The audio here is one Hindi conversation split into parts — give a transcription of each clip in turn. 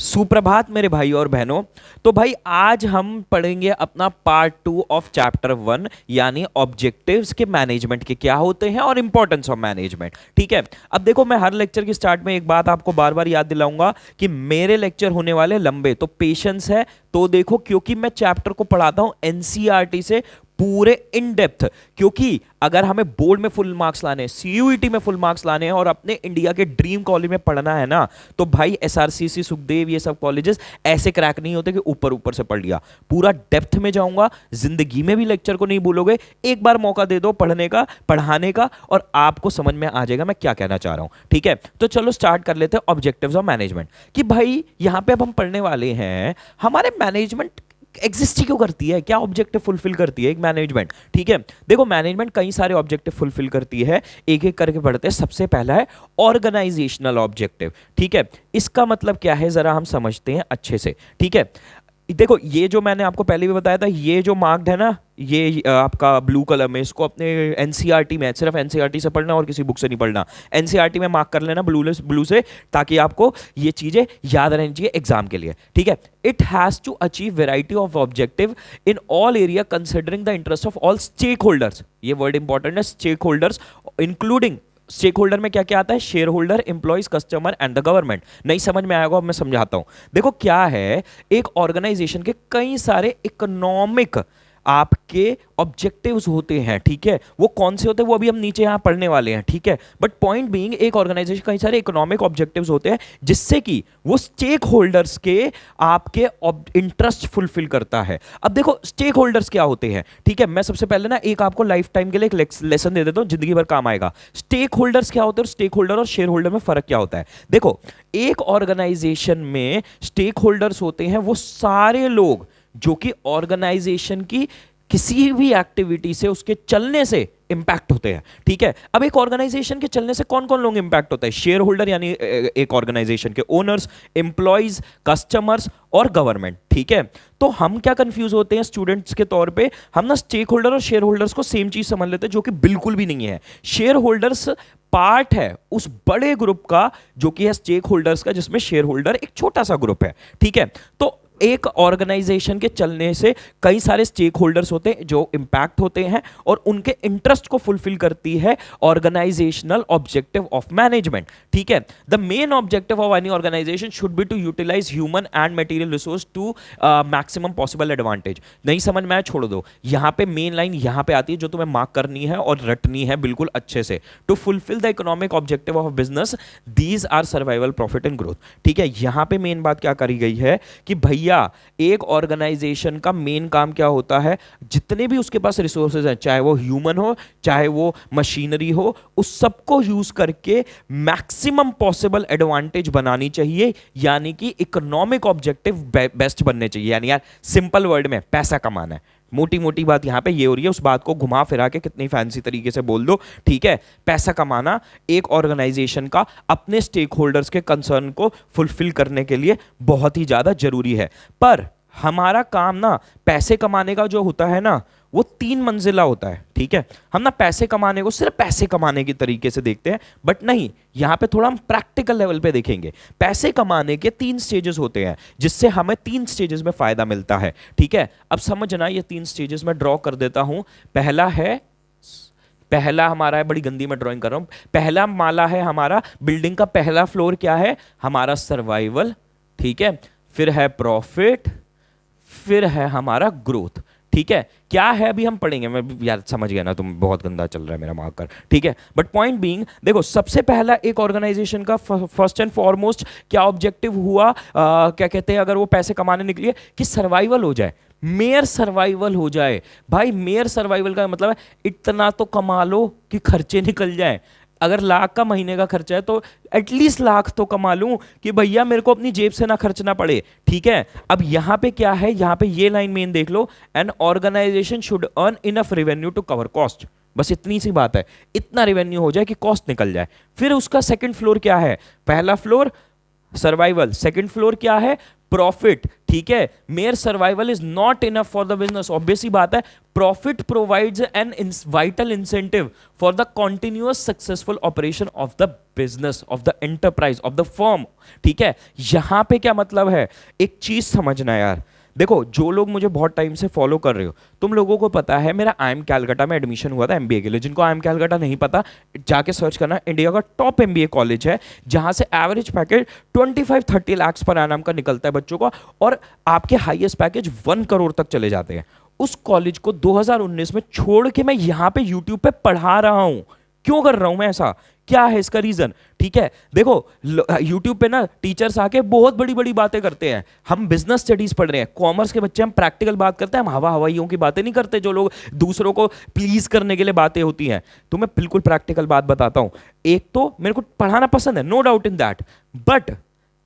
सुप्रभात मेरे भाई और बहनों। तो भाई आज हम पढ़ेंगे अपना पार्ट 2 ऑफ चैप्टर 1 यानी ऑब्जेक्टिव्स के मैनेजमेंट के क्या होते हैं और इंपॉर्टेंस ऑफ मैनेजमेंट। ठीक है, अब देखो मैं हर लेक्चर के स्टार्ट में एक बात आपको बार बार याद दिलाऊंगा कि मेरे लेक्चर होने वाले लंबे, तो पेशेंस है। तो देखो क्योंकि मैं चैप्टर को पढ़ाता हूं एनसीईआरटी से पूरे इन डेप्थ, क्योंकि अगर हमें बोर्ड में फुल मार्क्स लाने हैं, सीयूईटी में फुल मार्क्स लाने हैं और अपने इंडिया के ड्रीम कॉलेज में पढ़ना है ना, तो भाई एसआरसीसी, सुखदेव, ये सब कॉलेजेस ऐसे क्रैक नहीं होते कि ऊपर ऊपर से पढ़ लिया। पूरा डेप्थ में जाऊंगा, जिंदगी में भी लेक्चर को नहीं भूलोगे। एक बार मौका दे दो पढ़ने का, पढ़ाने का, और आपको समझ में आ जाएगा मैं क्या कहना चाह रहा हूं। ठीक है, तो चलो स्टार्ट कर लेते हैं ऑब्जेक्टिव्स ऑफ मैनेजमेंट। कि भाई यहां पे अब हम पढ़ने वाले हैं हमारे मैनेजमेंट एग्जिस्ट ही क्यों करती है, क्या ऑब्जेक्टिव फुलफिल करती है एक मैनेजमेंट। ठीक है, देखो मैनेजमेंट कई सारे ऑब्जेक्टिव फुलफिल करती है, एक एक करके पढ़ते हैं। सबसे पहला है ऑर्गेनाइजेशनल ऑब्जेक्टिव। ठीक है, इसका मतलब क्या है जरा हम समझते हैं अच्छे से। ठीक है, देखो ये जो मैंने आपको पहले भी बताया था, ये जो मार्क्ड है ना, ये आपका ब्लू कलर में, इसको अपने एनसीईआरटी में, सिर्फ एनसीईआरटी से पढ़ना और किसी बुक से नहीं पढ़ना, एनसीईआरटी में मार्क कर लेना ब्लू से, ताकि आपको ये चीजें याद रहनी चाहिए एग्जाम के लिए। ठीक है, it has to achieve variety of objective in all area considering the interest of all stakeholders. ये वर्ड इंपॉर्टेंट है, stakeholders, including stakeholder में क्या क्या आता है, shareholder, employees, customer and the government. नहीं समझ में आएगा, अब मैं समझाता हूं। देखो क्या है, एक ऑर्गेनाइजेशन के कई सारे इकोनॉमिक आपके ऑब्जेक्टिव्स होते हैं। ठीक है, वो कौन से होते हैं वो अभी हम नीचे यहां पढ़ने वाले हैं। ठीक है, बट पॉइंट बीइंग एक ऑर्गेनाइजेशन कई सारे इकोनॉमिक ऑब्जेक्टिव्स होते हैं जिससे कि वो स्टेक होल्डर्स के आपके इंटरेस्ट फुलफिल करता है। अब देखो स्टेक होल्डर्स क्या होते हैं। ठीक है, मैं सबसे पहले ना एक आपको लाइफ टाइम के लिए एक लेसन दे देता हूं, जिंदगी भर काम आएगा। स्टेक होल्डर्स क्या होते हैं और स्टेक होल्डर और शेयर होल्डर में फर्क क्या होता है। देखो एक ऑर्गेनाइजेशन में स्टेक होल्डर्स होते हैं वो सारे लोग जो कि ऑर्गेनाइजेशन की किसी भी एक्टिविटी से, उसके चलने से इंपैक्ट होते हैं। ठीक है, अब एक ऑर्गेनाइजेशन के चलने से कौन कौन लोग इंपैक्ट होता है, शेयर होल्डर यानी एक ऑर्गेनाइजेशन के ओनर्स, एम्प्लॉइज, कस्टमर्स और गवर्नमेंट। ठीक है, तो हम क्या कंफ्यूज होते हैं स्टूडेंट्स के तौर पे, हम ना स्टेक होल्डर और शेयर होल्डर्स को सेम चीज समझ लेते हैं, जो कि बिल्कुल भी नहीं है। शेयर होल्डर्स पार्ट है उस बड़े ग्रुप का जो कि है स्टेक होल्डर्स का, जिसमें शेयर होल्डर एक छोटा सा ग्रुप है। ठीक है, तो एक ऑर्गेनाइजेशन के चलने से कई सारे स्टेक होल्डर्स होते हैं जो इंपैक्ट होते हैं और उनके इंटरेस्ट को फुलफिल करती है ऑर्गेनाइजेशनल ऑब्जेक्टिव ऑफ मैनेजमेंट। ठीक है, the main objective of any organisation should be to utilise human and material resource to maximum possible advantage. नहीं समझ में आया छोड़ दो, यहां पे मेन लाइन यहां पे आती है जो तुम्हें मार्क करनी है और रटनी है बिल्कुल अच्छे से। To fulfil the economic objective of business, these are survival, profit and growth. ठीक है, यहां पे मेन बात क्या करी गई है कि भैया एक ऑर्गेनाइजेशन का मेन काम क्या होता है, जितने भी उसके पास रिसोर्सेज हैं, चाहे वो ह्यूमन हो चाहे वो मशीनरी हो, उस सबको यूज करके मैक्सिमम पॉसिबल एडवांटेज बनानी चाहिए, यानी कि इकोनॉमिक ऑब्जेक्टिव बेस्ट बनने चाहिए। यानी यार सिंपल वर्ड में पैसा कमाना है। मोटी मोटी बात यहां पे ये हो रही है, उस बात को घुमा फिरा के कितनी फैंसी तरीके से बोल दो। ठीक है, पैसा कमाना एक ऑर्गेनाइजेशन का अपने स्टेक होल्डर्स के कंसर्न को फुलफिल करने के लिए बहुत ही ज्यादा जरूरी है। पर हमारा काम ना पैसे कमाने का जो होता है ना, वो 3 मंजिला होता है। ठीक है, हम ना पैसे कमाने को सिर्फ पैसे कमाने की तरीके से देखते हैं, बट नहीं, यहां पे थोड़ा हम प्रैक्टिकल लेवल पे देखेंगे। पैसे कमाने के 3 स्टेजेस होते हैं जिससे हमें 3 स्टेजेस में फायदा मिलता है। ठीक है, अब समझना, ये 3 स्टेजेस में ड्रॉ कर देता हूं। पहला हमारा है, बड़ी गंदी मैं ड्राइंग कर रहा हूं, पहला माला है हमारा, बिल्डिंग का पहला फ्लोर क्या है हमारा, सर्वाइवल। ठीक है, फिर है प्रॉफिट, फिर है हमारा ग्रोथ। ठीक है, क्या है अभी हम पढ़ेंगे, मैं यार समझ गया ना, तुम बहुत गंदा चल रहा है मेरा मार्कर। ठीक है, बट पॉइंट बीइंग, देखो सबसे पहला एक ऑर्गेनाइजेशन का फर्स्ट एंड फॉरमोस्ट क्या ऑब्जेक्टिव हुआ, क्या कहते हैं अगर वो पैसे कमाने निकली, कि सर्वाइवल हो जाए, मेयर सर्वाइवल हो जाए। भाई मेयर सर्वाइवल का मतलब है इतना तो कमा लो कि खर्चे निकल जाए। अगर लाख का महीने का खर्चा है तो एटलीस्ट लाख तो कमा लूं कि भैया मेरे को अपनी जेब से ना खर्चना पड़े। ठीक है, अब यहां पे क्या है, यहां पे ये लाइन मेन देख लो, an organization should earn enough revenue to cover cost. बस इतनी सी बात है, इतना रेवेन्यू हो जाए कि कॉस्ट निकल जाए। फिर उसका सेकंड फ्लोर क्या है, पहला फ्लोर सर्वाइवल, सेकंड फ्लोर क्या है, प्रॉफिट, ठीक है। Mere survival is not enough for the business, obvious ही बात है। Profit provides an vital incentive for the continuous successful operation of the business, of the enterprise, of the firm, ठीक है। यहां पे क्या मतलब है, एक चीज समझना यार, देखो जो लोग मुझे बहुत टाइम से फॉलो कर रहे हो, तुम लोगों को पता है मेरा IIM कैलकाटा में एडमिशन हुआ था एमबीए के लिए। जिनको IIM कैलकाटा नहीं पता, जाके सर्च करना, इंडिया का टॉप एमबीए कॉलेज है, जहां से average package 25-30 lakh per annum का निकलता है बच्चों का, और आपके हाईएस्ट पैकेज 1 करोड़ तक चले जाते हैं। उस कॉलेज को 2019 में छोड़ के मैं यहां पे यूट्यूब पे पढ़ा रहा हूं। क्यों कर रहा हूं मैं ऐसा, क्या है इसका रीजन, ठीक है। देखो YouTube पे ना टीचर्स आके बहुत बड़ी बड़ी बातें करते हैं, हम बिजनेस स्टडीज पढ़ रहे हैं, कॉमर्स के बच्चे, हम प्रैक्टिकल बात करते हैं, हम हवा हवाइयों की बातें नहीं करते जो लोग दूसरों को प्लीज करने के लिए बातें होती हैं। तो मैं बिल्कुल प्रैक्टिकल बात बताता हूं। एक तो मेरे को पढ़ाना पसंद है, no doubt in that, but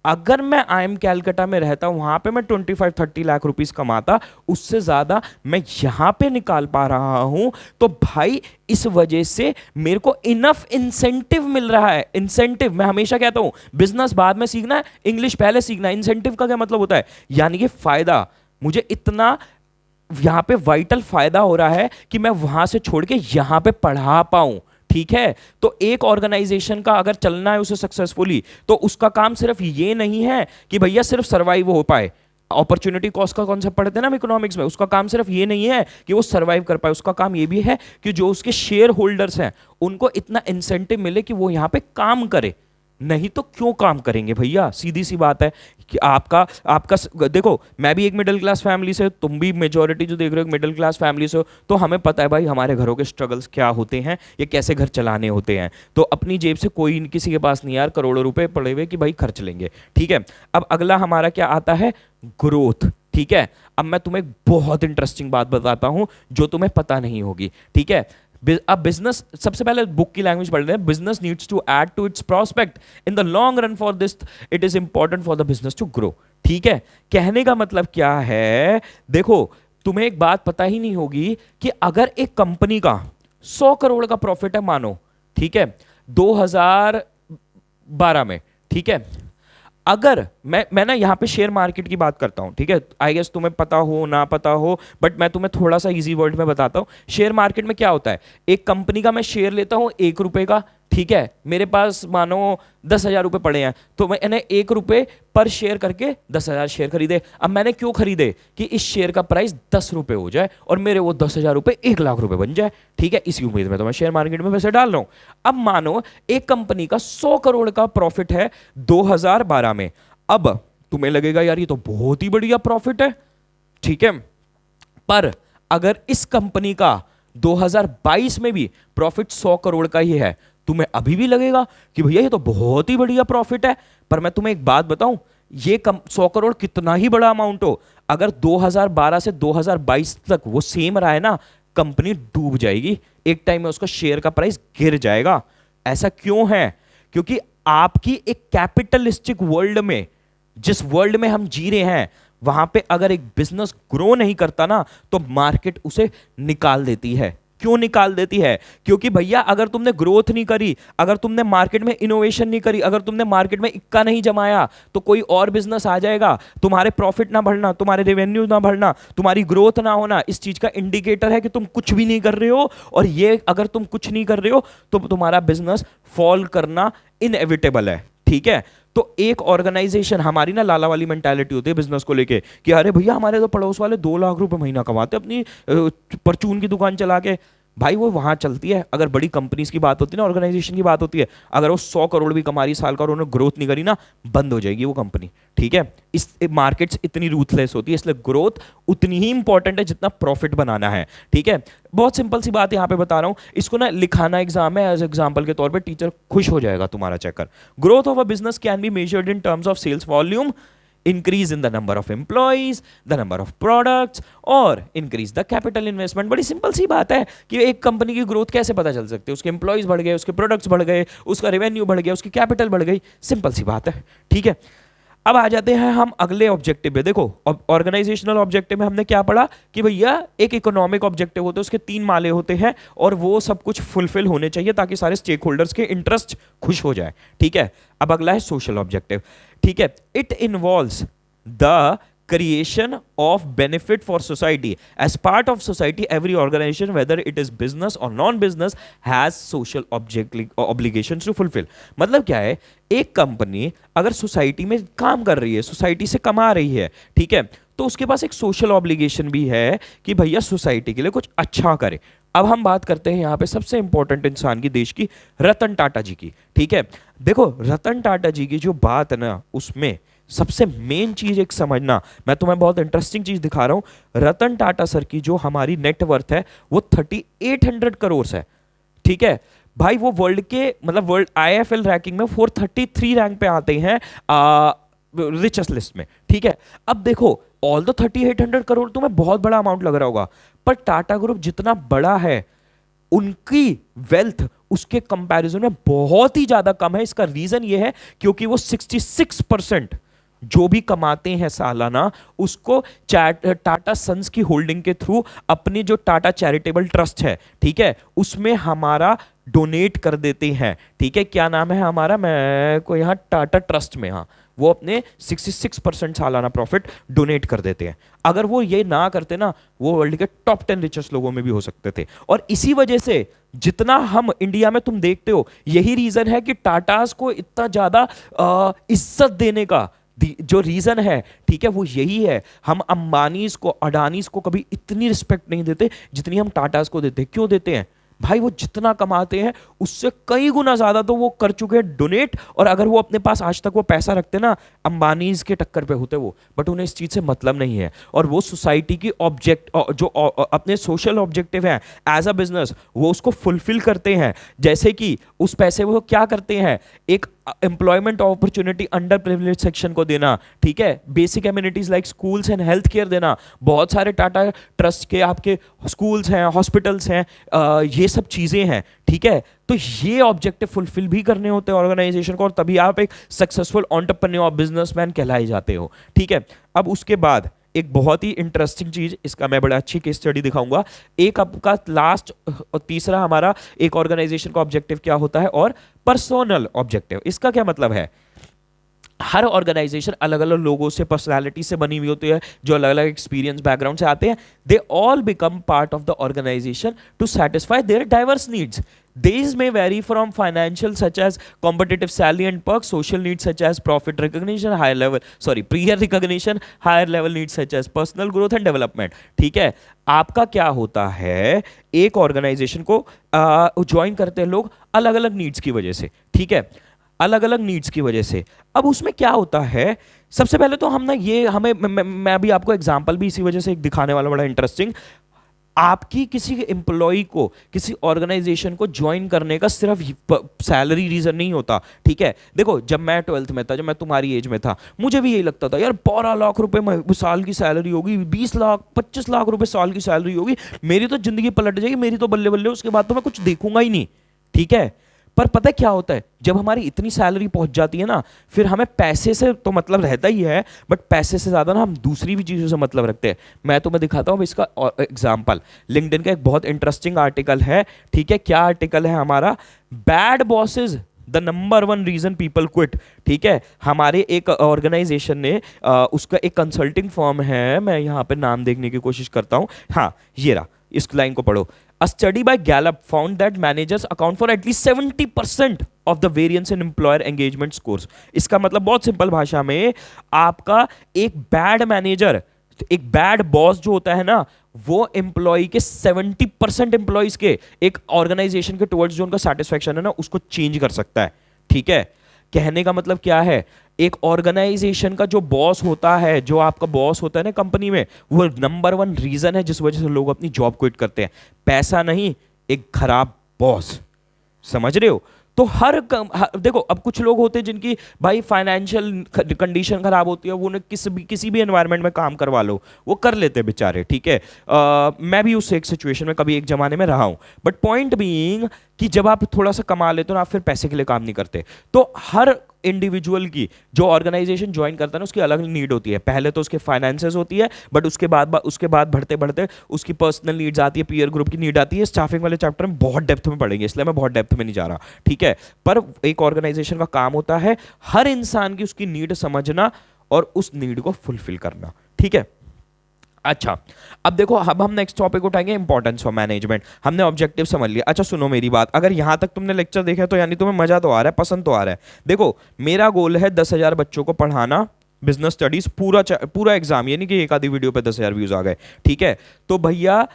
अगर मैं IIM कैलकाटा में रहता, वहां पे मैं 25-30 लाख रुपीस कमाता, उससे ज्यादा मैं यहां पे निकाल पा रहा हूं, तो भाई इस वजह से मेरे को इनफ इंसेंटिव मिल रहा है। इंसेंटिव, मैं हमेशा कहता हूं बिजनेस बाद में सीखना है, इंग्लिश पहले सीखना है। इंसेंटिव का क्या मतलब होता है, यानी कि फायदा, मुझे इतना यहां पे वाइटल फायदा हो रहा है कि मैं वहां से छोड़ के यहां पे पढ़ा पाऊं, ठीक है। तो एक ऑर्गेनाइजेशन का अगर चलना है उसे सक्सेसफुली, तो उसका काम सिर्फ ये नहीं है कि भैया सिर्फ सर्वाइव हो पाए। अपॉर्चुनिटी कॉस्ट का कॉन्सेप्ट पढ़ते हैं ना हम इकोनॉमिक्स में, उसका काम सिर्फ ये नहीं है कि वो सर्वाइव कर पाए, उसका काम ये भी है कि जो उसके शेयर होल्डर्स हैं उनको इतना इंसेंटिव मिले कि वो यहां पे काम करे। नहीं तो क्यों काम करेंगे भैया, सीधी सी बात है कि आपका आपका देखो, मैं भी एक मिडिल क्लास फैमिली से, तुम भी मेजॉरिटी जो देख रहे हो मिडिल क्लास फैमिली से हो, तो हमें पता है भाई हमारे घरों के स्ट्रगल्स क्या होते हैं, ये कैसे घर चलाने होते हैं। तो अपनी जेब से कोई किसी के पास नहीं यार करोड़ों रुपए पड़े हुए कि भाई खर्च लेंगे, ठीक है। अब अगला हमारा क्या आता है, ग्रोथ, ठीक है। अब मैं तुम्हें बहुत इंटरेस्टिंग बात बताता हूं जो तुम्हें पता नहीं होगी, ठीक है। अब बिजनेस, सबसे पहले बुक की लैंग्वेज पढ़ रहे हैं, business needs to add to its prospect in the long run, for this it is important for the business to grow, ठीक है। कहने का मतलब क्या है, देखो तुम्हें एक बात पता ही नहीं होगी कि अगर एक कंपनी का 100 करोड़ का प्रॉफिट है मानो, ठीक है, 2012 में, ठीक है। अगर मैं ना यहाँ पे शेयर मार्केट की बात करता हूँ, ठीक है, आई गेस तुम्हें पता हो ना पता हो, बट मैं तुम्हें थोड़ा सा इजी वर्ड में बताता हूँ। शेयर मार्केट में क्या होता है, एक कंपनी का मैं शेयर लेता हूँ 1 रुपए का, ठीक है, मेरे पास मानो 10,000 रुपए पड़े हैं, तो मैंने 1 रुपए पर शेयर करके 10,000 शेयर खरीदे। अब मैंने क्यों खरीदे, कि इस शेयर का प्राइस 10 रुपए हो जाए और मेरे वो 10,000 रुपए 1 लाख रुपए बन जाए, ठीक है। इसी उम्मीद में तो मैं शेयर मार्केट में पैसे डाल रहा हूं। अब मानो एक कंपनी का 100 करोड़ का प्रॉफिट है 2012 में। अब तुम्हें लगेगा यार ये तो बहुत ही बढ़िया प्रॉफिट है, ठीक है, पर अगर इस कंपनी का 2022 में भी प्रॉफिट 100 करोड़ का ही है, तुम्हें अभी भी लगेगा कि भैया ये तो बहुत ही बढ़िया प्रॉफिट है। पर मैं तुम्हें एक बात बताऊं, ये 100 करोड़ कितना ही बड़ा अमाउंट हो, अगर 2012 से 2022 तक वो सेम रहा है ना, कंपनी डूब जाएगी, एक टाइम में उसका शेयर का प्राइस गिर जाएगा। ऐसा क्यों है, क्योंकि आपकी एक कैपिटलिस्टिक वर्ल्ड में, जिस वर्ल्ड में हम जी रहे हैं, वहां पे अगर एक बिजनेस ग्रो नहीं करता ना, तो मार्केट उसे निकाल देती है। क्यों निकाल देती है, क्योंकि भैया अगर तुमने ग्रोथ नहीं करी, अगर तुमने मार्केट में इनोवेशन नहीं करी, अगर तुमने मार्केट में इक्का नहीं जमाया, तो कोई और बिजनेस आ जाएगा, तुम्हारे प्रॉफिट ना बढ़ना, तुम्हारे रेवेन्यू ना बढ़ना, तुम्हारी ग्रोथ ना होना, इस चीज का इंडिकेटर है कि तुम कुछ भी नहीं कर रहे हो। और ये अगर तुम कुछ नहीं कर रहे हो तो तुम्हारा बिजनेस फॉल करना इनएविटेबल है, ठीक है। तो एक ऑर्गेनाइजेशन, हमारी ना लाला वाली मेंटालिटी होती है बिजनेस को लेके कि अरे भैया हमारे तो पड़ोस वाले 2 लाख रुपए महीना कमाते अपनी परचून की दुकान चला के। भाई वो वहां चलती है, अगर बड़ी कंपनीज की बात होती है ना, ऑर्गेनाइजेशन की बात होती है, अगर वो 100 करोड़ भी कमा रही साल का और उन्होंने ग्रोथ नहीं करी ना, बंद हो जाएगी वो कंपनी, ठीक है। इस मार्केट्स इतनी रूथलेस होती है, इसलिए ग्रोथ उतनी ही इंपॉर्टेंट है जितना प्रॉफिट बनाना है, ठीक है। बहुत सिंपल सी बात यहां पे बता रहा हूं, इसको ना लिखाना एग्जाम है, एज एग्जांपल के तौर पे टीचर खुश हो जाएगा तुम्हारा चेक कर। Growth of a business can be measured in terms of sales volume, increase in the number of employees, the number of products और increase the capital investment। बड़ी सिंपल सी बात है कि एक कंपनी की ग्रोथ कैसे पता चल सकती है, उसके एम्प्लॉइज बढ़ गए, उसके प्रोडक्ट्स बढ़ गए, उसका रेवेन्यू बढ़ गया, उसकी कैपिटल बढ़ गई, सिंपल सी बात है, ठीक है। अब आ जाते हैं हम अगले ऑब्जेक्टिव पे। देखो ऑर्गेनाइजेशनल ऑब्जेक्टिव में हमने क्या पढ़ा कि भैया एक इकोनॉमिक ऑब्जेक्टिव होते हैं, उसके 3 माले होते हैं और वो सब कुछ फुलफिल होने चाहिए ताकि सारे स्टेक होल्डर्स के इंटरेस्ट खुश हो जाए, ठीक है। अब अगला है सोशल ऑब्जेक्टिव, ठीक है, it involves the creation of benefit for society. As part of society, every organization, whether it is business or non-business, has social obligations to fulfill. मतलब क्या है, एक कंपनी अगर सोसाइटी में काम कर रही है, सोसाइटी से कमा रही है, ठीक है, तो उसके पास एक सोशल ऑब्लिगेशन भी है कि भैया सोसाइटी के लिए कुछ अच्छा करे। अब हम बात करते हैं यहाँ पे सबसे इंपॉर्टेंट इंसान की, देश की, रतन टाटा जी की। ठीक है, देखो रतन टाटा जी की जो बात है ना, उसमें सबसे मेन चीज एक समझना, मैं तुम्हें बहुत इंटरेस्टिंग चीज दिखा रहा हूं। रतन टाटा सर की जो हमारी नेटवर्थ है वो 3800 करोड़ है। ठीक है भाई, वो वर्ल्ड के मतलब वर्ल्ड आईएफएल रैंकिंग में 433 रैंक पे आते हैं रिचेस्ट लिस्ट में। ठीक है, अब देखो ऑल द 3800 करोड़ तुम्हें बहुत बड़ा अमाउंट लग रहा होगा, पर टाटा ग्रुप जितना बड़ा है उनकी वेल्थ उसके कंपैरिजन में बहुत ही ज्यादा कम है। इसका रीजन ये है क्योंकि वो 66% जो भी कमाते हैं सालाना उसको टाटा सन्स की होल्डिंग के थ्रू अपनी जो टाटा चैरिटेबल ट्रस्ट है, ठीक है, उसमें हमारा डोनेट कर देते हैं। ठीक है, क्या नाम है हमारा, मैं को यहाँ टाटा ट्रस्ट में, हाँ, वो अपने 66% सालाना प्रॉफिट डोनेट कर देते हैं। अगर वो ये ना करते ना, वो वर्ल्ड के टॉप 10 रिचेस्ट लोगों में भी हो सकते थे। और इसी वजह से जितना हम इंडिया में तुम देखते हो, यही रीजन है कि टाटास को इतना ज्यादा इज्जत देने का जो रीजन है, ठीक है, वो यही है। हम अंबानीज को, अडानीज को कभी इतनी रिस्पेक्ट नहीं देते जितनी हम टाटास को देते हैं। क्यों देते हैं भाई? वो जितना कमाते हैं उससे कई गुना ज्यादा तो वो कर चुके हैं डोनेट। और अगर वो अपने पास आज तक वो पैसा रखते ना, अंबानीज के टक्कर पे होते वो, बट उन्हें इस चीज से मतलब नहीं है। और वो सोसाइटी की ऑब्जेक्ट जो अपने सोशल ऑब्जेक्टिव है एज अ बिजनेस, वो उसको फुलफिल करते हैं। जैसे कि उस पैसे वो क्या करते हैं, एक employment opportunity under privilege section को देना, ठीक है, basic amenities like schools and health care देना। बहुत सारे टाटा ट्रस्ट के आपके स्कूल्स हैं, हॉस्पिटल्स हैं, ये सब चीजें हैं। ठीक है, तो ये ऑब्जेक्टिव फुलफिल भी करने होते हैं ऑर्गेनाइजेशन को, और तभी आप एक सक्सेसफुल एंटरप्रेन्योर बिजनेसमैन कहलाए जाते हो। ठीक है, अब उसके बाद एक बहुत ही इंटरेस्टिंग चीज, इसका मैं बड़ा अच्छी केस स्टडी दिखाऊंगा। एक आपका लास्ट और तीसरा हमारा एक ऑर्गेनाइजेशन का ऑब्जेक्टिव क्या होता है, और पर्सनल ऑब्जेक्टिव। इसका क्या मतलब है, हर ऑर्गेनाइजेशन अलग अलग लोगों से, पर्सनालिटी से बनी हुई होती है, जो अलग अलग एक्सपीरियंस बैकग्राउंड से आते हैं। They all become part of the organisation to satisfy their diverse needs. These may vary from financial such as competitive salary and perks, social needs such as profit recognition, peer recognition, higher level needs such as personal growth and development. ठीक है, आपका क्या होता है, एक ऑर्गेनाइजेशन को ज्वाइन करते हैं लोग अलग अलग नीड्स की वजह से। ठीक है, अलग अलग नीड्स की वजह से। अब उसमें क्या होता है, सबसे पहले तो हम ना ये मैं अभी आपको एग्जांपल भी इसी वजह से एक दिखाने वाला, बड़ा इंटरेस्टिंग। आपकी किसी एम्प्लॉय को किसी ऑर्गेनाइजेशन को ज्वाइन करने का सिर्फ सैलरी रीजन नहीं होता। ठीक है, देखो जब मैं 12th में था, जब मैं तुम्हारी एज में था, मुझे भी यही लगता था यार 12 लाख रुपए साल की सैलरी होगी, 20 लाख 25 लाख रुपए साल की सैलरी होगी, मेरी तो जिंदगी पलट जाएगी, मेरी तो बल्ले बल्ले, उसके बाद तो मैं कुछ देखूंगा ही नहीं। ठीक है, पर पता है क्या होता है, जब हमारी इतनी सैलरी पहुंच जाती है ना, फिर हमें पैसे से तो मतलब रहता ही है, बट पैसे से ज्यादा ना हम दूसरी भी चीजों से मतलब रखते हैं। मैं तुम्हें दिखाता हूं इसका एग्जांपल। लिंक्डइन का एक बहुत इंटरेस्टिंग आर्टिकल है। ठीक है, क्या आर्टिकल है हमारा, bad bosses the number 1 reason people quit. ठीक है, हमारे एक ऑर्गेनाइजेशन ने उसका एक कंसल्टिंग फर्म है, मैं यहाँ पे नाम देखने की कोशिश करता हूँ, हाँ ये रहा, इस लाइन को पढ़ो। A study by Gallup found that managers account for at least 70% of the variance in employer engagement scores. इसका मतलब बहुत सिंपल भाषा में, आपका एक बैड मैनेजर, एक बैड बॉस जो होता है ना, वो एम्प्लॉय के 70% एम्प्लॉयज के एक ऑर्गेनाइजेशन के टुवर्ड्स जो उनका सेटिस्फैक्शन है ना, उसको चेंज कर सकता है। ठीक है, कहने का मतलब क्या है, एक ऑर्गेनाइजेशन का जो बॉस होता है, जो आपका बॉस होता है ना कंपनी में, वो नंबर 1 रीजन है जिस वजह से लोग अपनी जॉब क्विट करते हैं। पैसा नहीं, एक खराब बॉस। समझ रहे हो? तो देखो, अब कुछ लोग होते हैं जिनकी भाई फाइनेंशियल कंडीशन खराब होती है, वो उन्हें किसी भी एनवायरनमेंट में काम करवा लो, वो कर लेते हैं बेचारे। ठीक है, मैं भी उस एक सिचुएशन में कभी एक जमाने में रहा हूं। बट पॉइंट बीइंग कि जब आप थोड़ा सा कमा लेते हो ना, आप फिर पैसे के लिए काम नहीं करते। तो हर इंडिविजुअल की जो ऑर्गेनाइजेशन ज्वाइन करता है ना, उसकी अलग नीड होती है। पहले तो उसके फाइनेंसेस होती है, बट उसके बाद बढ़ते बढ़ते उसकी पर्सनल नीड्स आती है, पीयर ग्रुप की नीड आती है। स्टाफिंग वाले चैप्टर में बहुत डेप्थ में पढ़ेंगे, इसलिए मैं बहुत डेप्थ में नहीं जा रहा, ठीक है। पर एक ऑर्गेनाइजेशन का काम होता है हर इंसान की उसकी नीड समझना और उस नीड को फुलफिल करना, ठीक है। अच्छा, अब देखो, अब हम नेक्स्ट टॉपिक उठाएंगे इंपॉर्टेंस ऑफ मैनेजमेंट। हमने ऑब्जेक्टिव समझ लिया। अच्छा सुनो मेरी बात, अगर यहां तक तुमने लेक्चर देखा तो यानी तुम्हें मजा तो आ रहा है, पसंद तो आ रहा है। देखो, मेरा गोल है 10,000 बच्चों को पढ़ाना बिजनेस स्टडीज, पूरा एग्जाम, यानी कि एक आधी वीडियो पे 10,000 व्यूज आ गए, ठीक है। तो भैया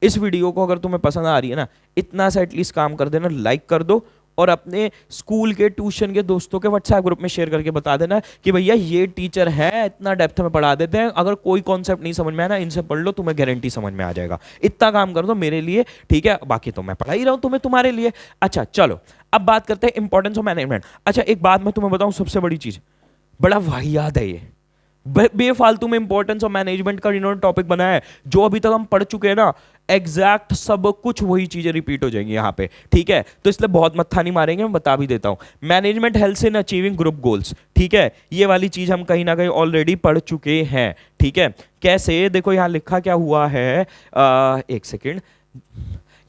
इस वीडियो को अगर तुम्हें पसंद आ रही है ना, इतना सा एटलीस्ट काम कर देना, लाइक कर दो और अपने स्कूल के ट्यूशन के दोस्तों के व्हाट्सएप ग्रुप में शेयर करके बता देना कि भैया ये टीचर है, इतना डेप्थ में पढ़ा देते हैं, अगर कोई कॉन्सेप्ट नहीं समझ में आया ना, इनसे पढ़ लो, तुम्हें गारंटी समझ में आ जाएगा। इतना काम कर दो मेरे लिए, ठीक है। बाकी तो मैं पढ़ा ही रहा हूं तुम्हें, तुम्हारे लिए। अच्छा चलो, अब बात करते हैं इंपॉर्टेंस ऑफ मैनेजमेंट। अच्छा एक बात मैं तुम्हें बताऊं, सबसे बड़ी चीज, बड़ा वाहियात है ये, बेफालतू में इंपॉर्टेंस ऑफ मैनेजमेंट का इन्होंने टॉपिक बनाया है। जो अभी तक हम पढ़ चुके हैं ना, एग्जैक्ट सब कुछ वही चीजें रिपीट हो जाएंगी यहाँ पे, ठीक है। तो इसलिए बहुत मत्था नहीं मारेंगे, मैं बता भी देता हूं। Management helps in achieving group goals, ठीक है। ये वाली चीज हम कहीं ना कहीं ऑलरेडी पढ़ चुके हैं, ठीक है। कैसे, देखो यहां लिखा क्या हुआ है, एक सेकेंड,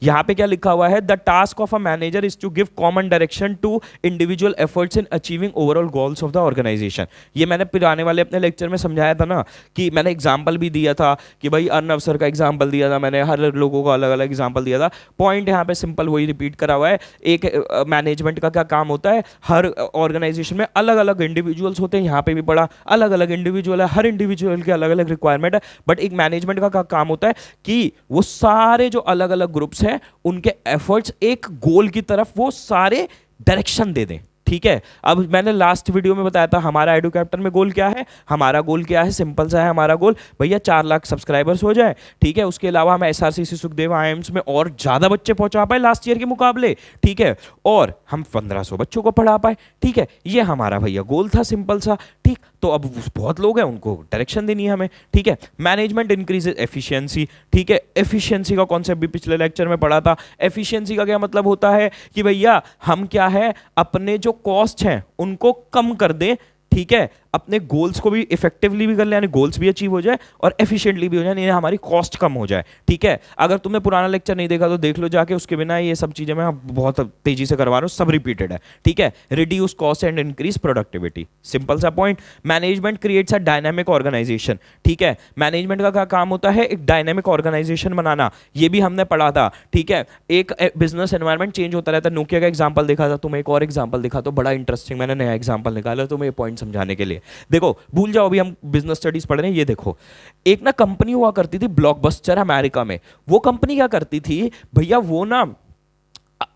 यहां पे क्या लिखा हुआ है, the task of a manager is to give common direction to individual efforts in achieving overall goals of the organisation. ये मैंने पुराने वाले अपने लेक्चर में समझाया था ना, कि मैंने एग्जांपल भी दिया था कि भाई अर्नव सर का एग्जांपल दिया था मैंने, हर लोगों का अलग अलग एग्जांपल दिया था। पॉइंट यहाँ पे सिंपल वही रिपीट करा हुआ है। एक मैनेजमेंट का क्या काम होता है, हर ऑर्गेनाइजेशन में अलग अलग इंडिविजुअल्स होते हैं, यहाँ पे भी पढ़ा अलग अलग इंडिविजुअल है, हर इंडिविजुअल के अलग अलग रिक्वायरमेंट है। बट एक मैनेजमेंट का क्या काम होता है कि वो सारे जो अलग अलग ग्रुप्स हैं उनके एफर्ट्स एक गोल की तरफ वो सारे डायरेक्शन दे दें, ठीक है। अब मैंने लास्ट वीडियो में बताया था हमारा एडू कैप्टन में गोल क्या है। हमारा गोल क्या है, सिंपल सा है हमारा गोल, भैया 4 लाख सब्सक्राइबर्स हो जाए, ठीक है। उसके अलावा हम एसआरसीसी सुखदेव आईएम्स में और ज्यादा बच्चे पहुंचा पाए लास्ट ईयर के मुकाबले, ठीक है। और हम 1500 बच्चों को पढ़ा पाए, ठीक है। ये हमारा भैया गोल था, सिंपल सा, ठीक। तो अब बहुत लोग हैं, उनको डायरेक्शन देनी है हमें, ठीक है। मैनेजमेंट इंक्रीजेज एफिशिएंसी, ठीक है। एफिशिएंसी का कॉन्सेप्ट भी पिछले लेक्चर में पढ़ा था। एफिशिएंसी का क्या मतलब होता है कि भैया हम क्या है, अपने जो कॉस्ट हैं उनको कम कर दें, ठीक है। अपने गोल्स को भी इफेक्टिवली भी कर ले, यानी गोल्स भी अचीव हो जाए और एफिशिएंटली भी हो जाए, यानी हमारी कॉस्ट कम हो जाए, ठीक है। अगर तुमने पुराना लेक्चर नहीं देखा तो देख लो जाके, उसके बिना ये सब चीजें मैं बहुत तेजी से करवा रहा हूं, सब रिपीटेड है, ठीक है। Reduce cost and increase productivity, simple सा point. Management creates a dynamic organization, ठीक है। मैनेजमेंट का क्या काम होता है, एक डायनामिक ऑर्गेनाइजेशन बनाना, ये भी हमने पढ़ा था, ठीक है। एक बिजनेस एनवायरमेंट चेंज होता रहता है। नोकिया का एग्जाम्पल देखा था, तुम्हें एक और एग्जाम्पल दिखा तो बड़ा इंटरेस्टिंग, मैंने नया एग्जाम्पल निकाला तुम्हें ये पॉइंट समझाने के लिए। देखो भूल जाओ, अभी हम बिजनेस स्टडीज पढ़ रहे हैं। ये देखो, एक ना कंपनी हुआ करती थी ब्लॉकबस्टर अमेरिका में। वो कंपनी क्या करती थी भैया, वो ना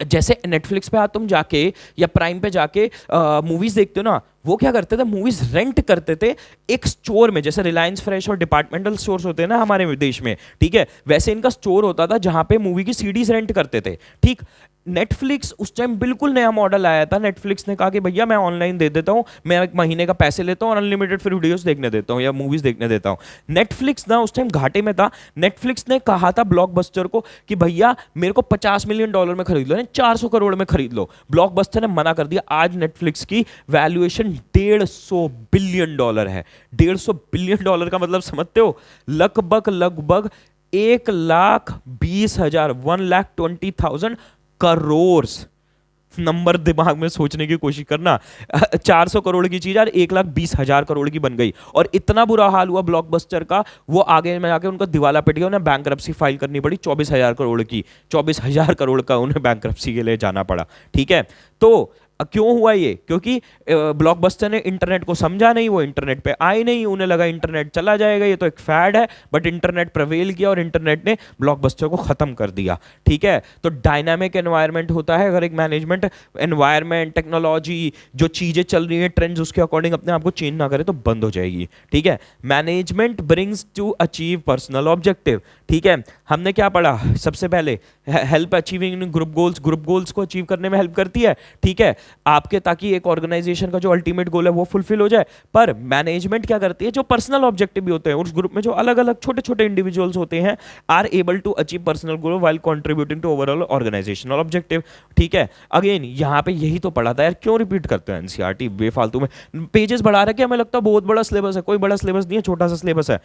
जैसे नेटफ्लिक्स पे तुम जाके या प्राइम पे जाके मूवीज देखते हो ना, वो क्या करते थे, मूवीज रेंट करते थे एक स्टोर में, जैसे रिलायंस फ्रेश और डिपार्टमेंटल स्टोर्स होते हैं ना हमारे देश में, ठीक है। वैसे इनका स्टोर होता था जहां पे मूवी की सीडीज रेंट करते थे, ठीक। नेटफ्लिक्स उस टाइम बिल्कुल नया मॉडल आया था। नेटफ्लिक्स ने कहा कि भैया मैं ऑनलाइन दे देता हूं, मैं एक महीने का पैसे लेता हूं और अनलिमिटेड फिर वीडियोस देखने देता हूं या मूवीज देखने देता हूं। नेटफ्लिक्स ना उस टाइम घाटे में था। नेटफ्लिक्स ने कहा था ब्लॉकबस्टर को कि भैया मेरे को $50 मिलियन में खरीद लो, 400 करोड़ में खरीद लो। ब्लॉकबस्टर ने मना कर दिया। आज नेटफ्लिक्स की वैल्यूएशन $150 बिलियन है। $150 बिलियन का मतलब समझते हो, लगभग 1,20,000 1,20,000 करोड़। नंबर दिमाग में सोचने की कोशिश करना। 400 करोड़ की चीज यार 1,20,000 करोड़ की बन गई। और इतना बुरा हाल हुआ ब्लॉकबस्टर का, वो आगे में जाके उनका दिवाला पिट गया, उन्हें बैंकरप्सी फाइल करनी पड़ी 24,000 करोड़ की। 24,000 करोड़ का उन्हें बैंकरप्सी के लिए जाना पड़ा, ठीक है। तो क्यों हुआ ये, क्योंकि ब्लॉकबस्टर ने इंटरनेट को समझा नहीं, वो इंटरनेट पे आए नहीं, उन्हें लगा इंटरनेट चला जाएगा, ये तो एक फैड है। बट इंटरनेट प्रिवेल किया और इंटरनेट ने ब्लॉकबस्टर को खत्म कर दिया, ठीक है। तो डायनामिक एनवायरनमेंट होता है, अगर एक मैनेजमेंट एनवायरनमेंट टेक्नोलॉजी जो चीजें चल रही है ट्रेंड्स उसके अकॉर्डिंग अपने आप को चेंज ना करे तो बंद हो जाएगी, ठीक है। Management brings to achieve personal objective, ठीक है। हमने क्या पढ़ा सबसे पहले, हेल्प अचीविंग ग्रुप गोल्स को अचीव करने में हेल्प करती है, ठीक है, आपके, ताकि एक ऑर्गेनाइजेशन का जो अल्टीमेट गोल है वो फुलफिल हो जाए। पर मैनेजमेंट क्या करती है, जो पर्सनल ऑब्जेक्टिव भी होते हैं उस ग्रुप में, जो अलग अलग छोटे छोटे इंडिविजुअल्स होते हैं, are able to achieve personal goal while contributing to overall organisational objective. ठीक है, अगेन यहाँ पे यही तो पढ़ा था यार, क्यों रिपीट करते हैं एनसीईआरटी बेफालतू में, पेजेस बढ़ा रखे, हमें लगता है बहुत बड़ा सिलेबस है, कोई बड़ा सिलेबस नहीं है, छोटा सा सिलेबस है,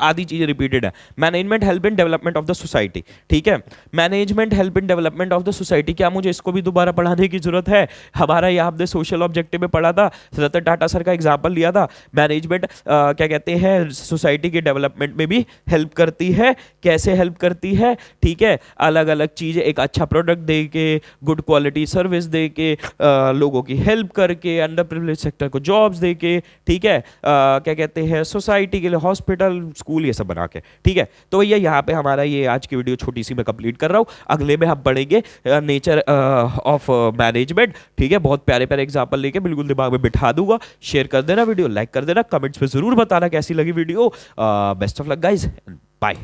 आधी चीजें रिपीटेड है। Management help in development of the society, ठीक है, management help in development of the society, क्या मुझे इसको भी दोबारा पढ़ाने की जरूरत है? हमारा यहाँ आपने सोशल ऑब्जेक्टिव में पढ़ा था, रतन टाटा सर का एग्जाम्पल लिया था। मैनेजमेंट क्या कहते हैं, सोसाइटी के डेवलपमेंट में भी हेल्प करती है, कैसे हेल्प करती है, ठीक है, अलग अलग चीजें, एक अच्छा प्रोडक्ट दे के, गुड क्वालिटी सर्विस दे के, लोगों की हेल्प करके, अंडर प्रिविलेज सेक्टर को जॉब्स दे के, ठीक है, क्या कहते हैं, सोसाइटी के लिए हॉस्पिटल, स्कूल, ये सब बना के, ठीक है। तो भैया यहाँ पे हमारा ये आज की वीडियो छोटी सी मैं कंप्लीट कर रहा हूँ। अगले में हम पढ़ेंगे नेचर ऑफ मैनेजमेंट, ठीक है, बहुत प्यारे प्यारे एग्जाम्पल लेके बिल्कुल दिमाग में बिठा दूंगा। शेयर कर देना वीडियो, लाइक कर देना, कमेंट्स में जरूर बताना कैसी लगी video. Best of luck guys, bye.